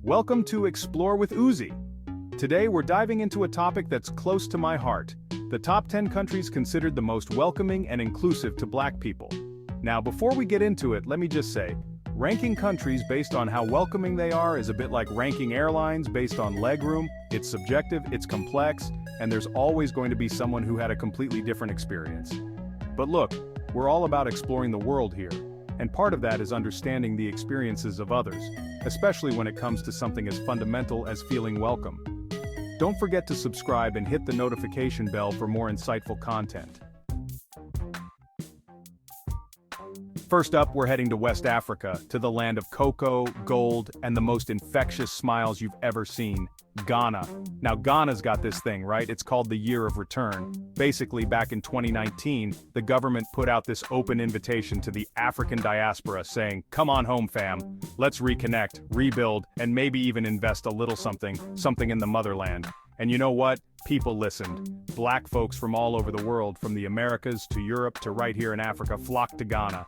Welcome to Explore with Ouzi. Today we're diving into a topic that's close to my heart, the top 10 countries considered the most welcoming and inclusive to Black people. Now before we get into it, let me just say, ranking countries based on how welcoming they are is a bit like ranking airlines based on legroom. It's subjective, it's complex, and there's always going to be someone who had a completely different experience. But look, we're all about exploring the world here, and part of that is understanding the experiences of others, especially when it comes to something as fundamental as feeling welcome. Don't forget to subscribe and hit the notification bell for more insightful content. First up, we're heading to West Africa, to the land of cocoa, gold, and the most infectious smiles you've ever seen, Ghana. Now Ghana's got this thing, right? It's called the Year of Return. Basically, back in 2019, the government put out this open invitation to the African diaspora saying, come on home fam, let's reconnect, rebuild, and maybe even invest a little something in the motherland. And you know what? People listened. Black folks from all over the world, from the Americas to Europe to right here in Africa, flocked to Ghana.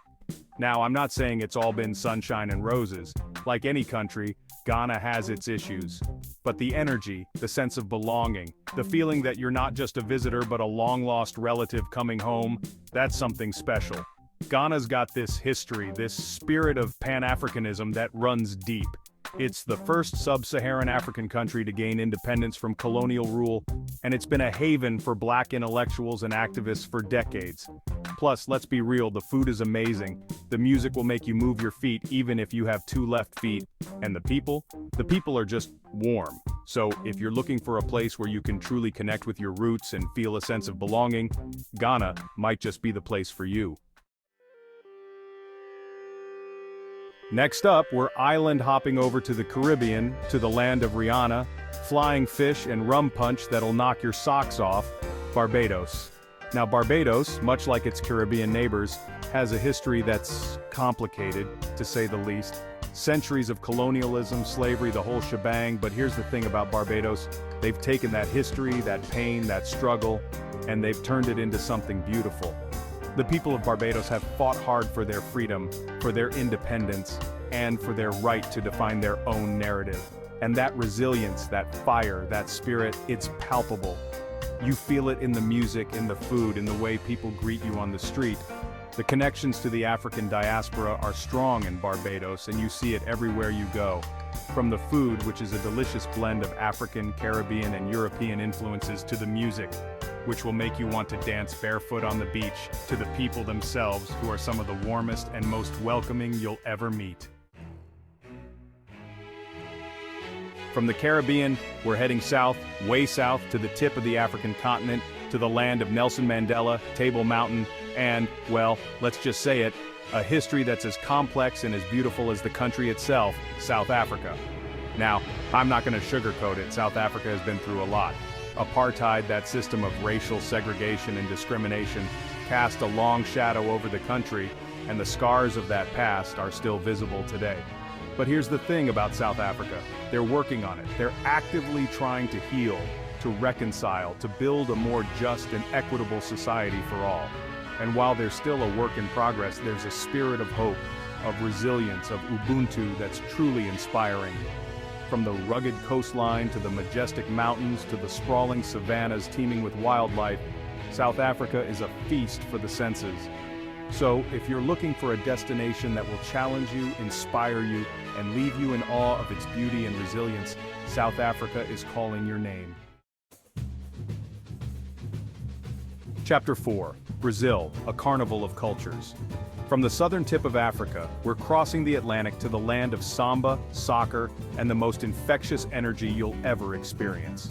Now, I'm not saying it's all been sunshine and roses. Like any country, Ghana has its issues. But the energy, the sense of belonging, the feeling that you're not just a visitor but a long-lost relative coming home, that's something special. Ghana's got this history, this spirit of Pan-Africanism that runs deep. It's the first sub-Saharan African country to gain independence from colonial rule, and it's been a haven for Black intellectuals and activists for decades. Plus, let's be real, the food is amazing. The music will make you move your feet even if you have two left feet. And the people are just warm. So, if you're looking for a place where you can truly connect with your roots and feel a sense of belonging, Ghana might just be the place for you. Next up, we're island hopping over to the Caribbean, to the land of Rihanna, flying fish and rum punch that'll knock your socks off, Barbados. Now Barbados, much like its Caribbean neighbors, has a history that's complicated, to say the least. Centuries of colonialism, slavery, the whole shebang, but here's the thing about Barbados, they've taken that history, that pain, that struggle, and they've turned it into something beautiful. The people of Barbados have fought hard for their freedom, for their independence, and for their right to define their own narrative. And that resilience, that fire, that spirit, it's palpable. You feel it in the music, in the food, in the way people greet you on the street. The connections to the African diaspora are strong in Barbados, and you see it everywhere you go. From the food, which is a delicious blend of African, Caribbean, and European influences, to the music, which will make you want to dance barefoot on the beach, to the people themselves, who are some of the warmest and most welcoming you'll ever meet. From the Caribbean, we're heading south, way south, to the tip of the African continent, to the land of Nelson Mandela, Table Mountain, and, well, let's just say it, a history that's as complex and as beautiful as the country itself, South Africa. Now, I'm not going to sugarcoat it, South Africa has been through a lot. Apartheid, that system of racial segregation and discrimination, cast a long shadow over the country, and the scars of that past are still visible today. But here's the thing about South Africa, they're working on it. They're actively trying to heal, to reconcile, to build a more just and equitable society for all. And while there's still a work in progress, there's a spirit of hope, of resilience, of Ubuntu that's truly inspiring. From the rugged coastline to the majestic mountains to the sprawling savannas teeming with wildlife, South Africa is a feast for the senses. So, if you're looking for a destination that will challenge you, inspire you, and leave you in awe of its beauty and resilience, South Africa is calling your name. Chapter 4. Brazil, a carnival of cultures. From the southern tip of Africa, we're crossing the Atlantic to the land of samba, soccer, and the most infectious energy you'll ever experience.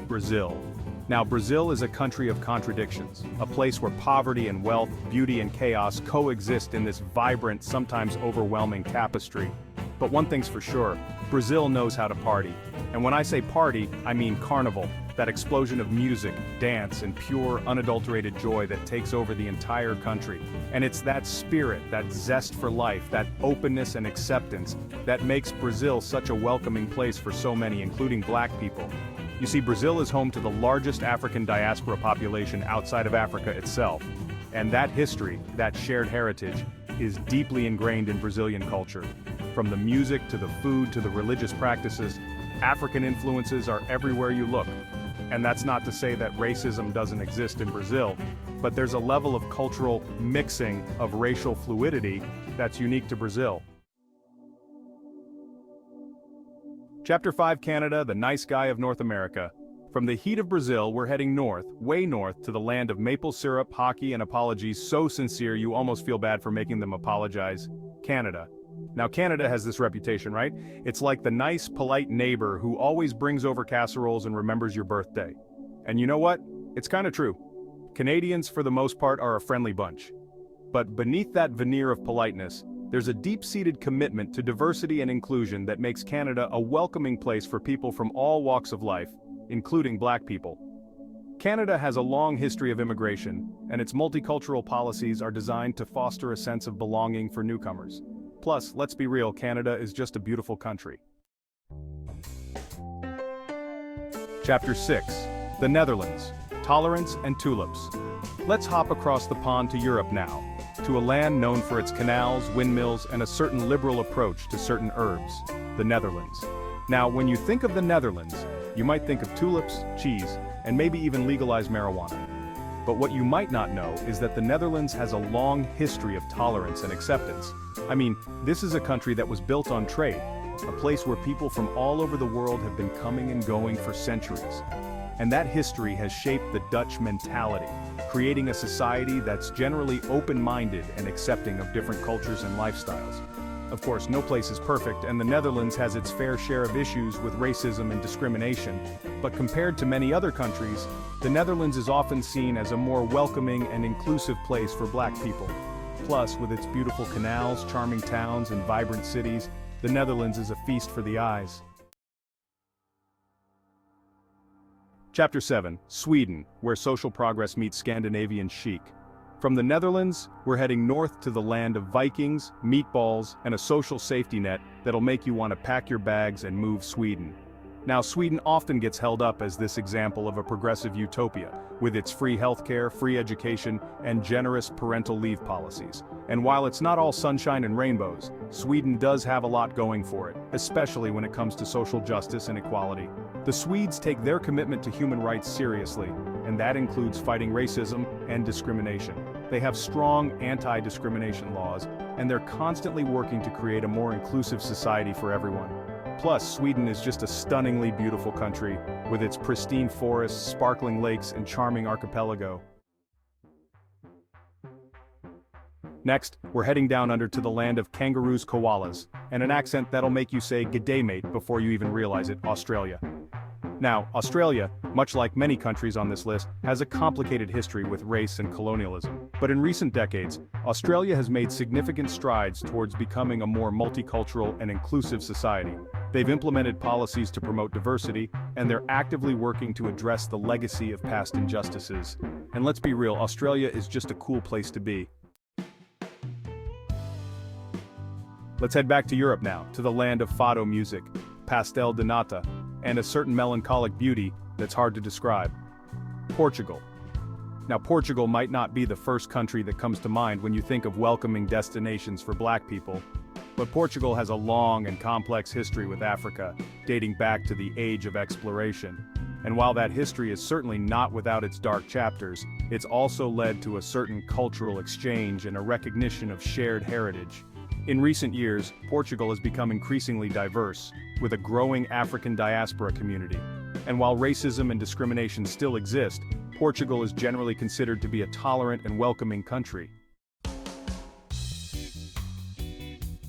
Brazil. Now, Brazil is a country of contradictions, a place where poverty and wealth, beauty and chaos coexist in this vibrant, sometimes overwhelming tapestry. But one thing's for sure, Brazil knows how to party. And when I say party, I mean carnival, that explosion of music, dance, and pure, unadulterated joy that takes over the entire country. And it's that spirit, that zest for life, that openness and acceptance, that makes Brazil such a welcoming place for so many, including Black people. You see, Brazil is home to the largest African diaspora population outside of Africa itself. And that history, that shared heritage, is deeply ingrained in Brazilian culture. From the music to the food to the religious practices, African influences are everywhere you look. And that's not to say that racism doesn't exist in Brazil, but there's a level of cultural mixing of racial fluidity that's unique to Brazil. Chapter 5: Canada, the nice guy of North America. From the heat of Brazil, we're heading north, way north, to the land of maple syrup, hockey, and apologies so sincere you almost feel bad for making them apologize. Canada. Now Canada has this reputation, right? It's like the nice, polite neighbor who always brings over casseroles and remembers your birthday. And you know what? It's kind of true. Canadians, for the most part, are a friendly bunch. But beneath that veneer of politeness, there's a deep-seated commitment to diversity and inclusion that makes Canada a welcoming place for people from all walks of life, including Black people. Canada has a long history of immigration, and its multicultural policies are designed to foster a sense of belonging for newcomers. Plus, let's be real, Canada is just a beautiful country. Chapter 6: The Netherlands, Tolerance and Tulips. Let's hop across the pond to Europe now, to a land known for its canals, windmills, and a certain liberal approach to certain herbs, the Netherlands. Now, when you think of the Netherlands, you might think of tulips, cheese, and maybe even legalized marijuana. But what you might not know is that the Netherlands has a long history of tolerance and acceptance. I mean, this is a country that was built on trade, a place where people from all over the world have been coming and going for centuries. And that history has shaped the Dutch mentality, creating a society that's generally open-minded and accepting of different cultures and lifestyles. Of course, no place is perfect, and the Netherlands has its fair share of issues with racism and discrimination, but compared to many other countries, the Netherlands is often seen as a more welcoming and inclusive place for Black people. Plus, with its beautiful canals, charming towns, and vibrant cities, the Netherlands is a feast for the eyes. Chapter 7: Sweden, where social progress meets Scandinavian chic. From the Netherlands, we're heading north to the land of Vikings, meatballs, and a social safety net that'll make you want to pack your bags and move Sweden. Now, Sweden often gets held up as this example of a progressive utopia, with its free healthcare, free education, and generous parental leave policies. And while it's not all sunshine and rainbows, Sweden does have a lot going for it, especially when it comes to social justice and equality. The Swedes take their commitment to human rights seriously, and that includes fighting racism and discrimination. They have strong anti-discrimination laws, and they're constantly working to create a more inclusive society for everyone. Plus, Sweden is just a stunningly beautiful country, with its pristine forests, sparkling lakes, and charming archipelago. Next, we're heading down under to the land of kangaroos, koalas, and an accent that'll make you say "G'day mate" before you even realize it, Australia. Now, Australia, much like many countries on this list, has a complicated history with race and colonialism. But in recent decades, Australia has made significant strides towards becoming a more multicultural and inclusive society. They've implemented policies to promote diversity, and they're actively working to address the legacy of past injustices. And let's be real, Australia is just a cool place to be. Let's head back to Europe now, to the land of fado music, pastel de nata, and a certain melancholic beauty that's hard to describe. Portugal. Now, Portugal might not be the first country that comes to mind when you think of welcoming destinations for Black people, but Portugal has a long and complex history with Africa, dating back to the age of exploration. And while that history is certainly not without its dark chapters, it's also led to a certain cultural exchange and a recognition of shared heritage. In recent years, Portugal has become increasingly diverse, with a growing African diaspora community. And while racism and discrimination still exist, Portugal is generally considered to be a tolerant and welcoming country.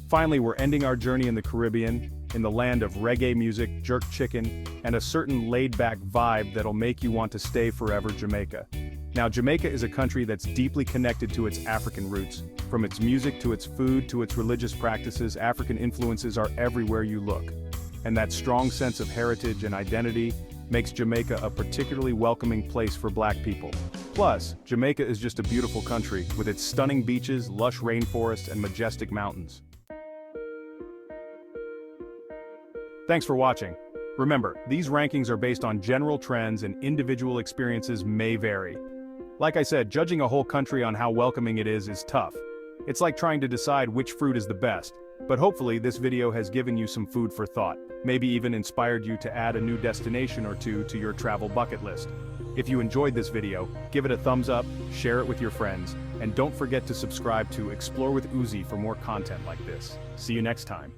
Finally, we're ending our journey in the Caribbean, in the land of reggae music, jerk chicken, and a certain laid-back vibe that'll make you want to stay forever, Jamaica. Now, Jamaica is a country that's deeply connected to its African roots. From its music to its food to its religious practices, African influences are everywhere you look. And that strong sense of heritage and identity makes Jamaica a particularly welcoming place for Black people. Plus, Jamaica is just a beautiful country, with its stunning beaches, lush rainforests, and majestic mountains. Thanks for watching. Remember, these rankings are based on general trends and individual experiences may vary. Like I said, judging a whole country on how welcoming it is tough. It's like trying to decide which fruit is the best. But hopefully this video has given you some food for thought, maybe even inspired you to add a new destination or two to your travel bucket list. If you enjoyed this video, give it a thumbs up, share it with your friends, and don't forget to subscribe to Explore with Ouzi for more content like this. See you next time.